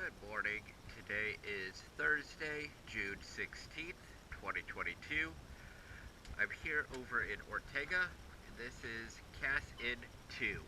Good morning. Today is Thursday, June 16th, 2022. I'm here over in Ortega, and this is Cast in 2.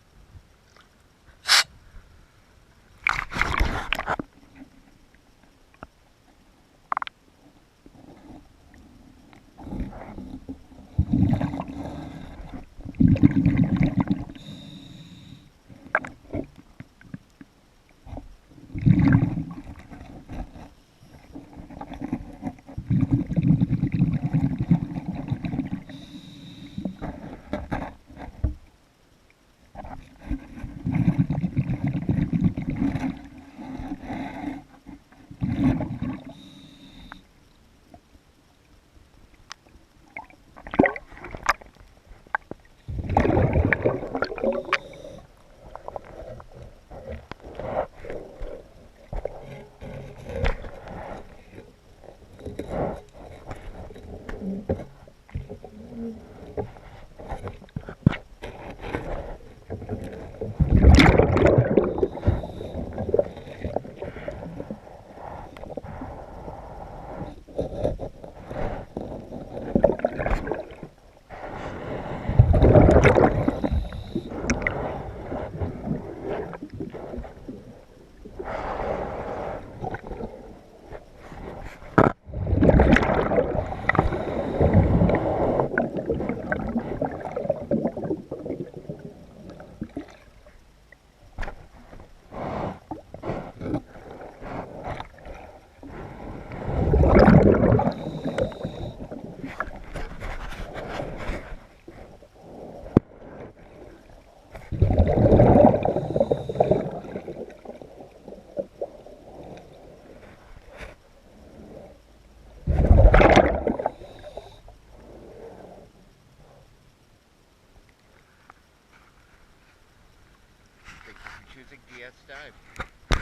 Thank you for choosing DS Dive.